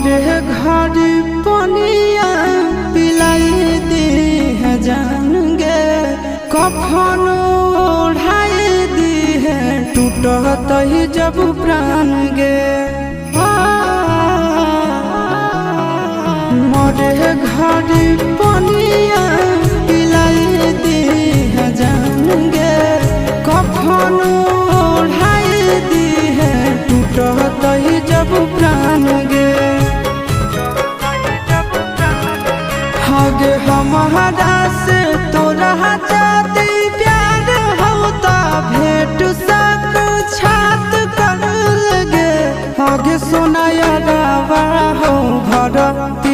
मोरे घर पनिया पिलाई दी है जान गे, कफन ओढ़ाई दी है टूटत ही जब प्राण गे। मोरे घर पनिया पिलाई दी है जान गे, कफन ओढ़ाई दी है टूटत ही जब प्राण गे। हगे हमारा से तोरा जाती प्यार होता भेंट सक छात कर लगे। हगे सोनाया रावा हो भरती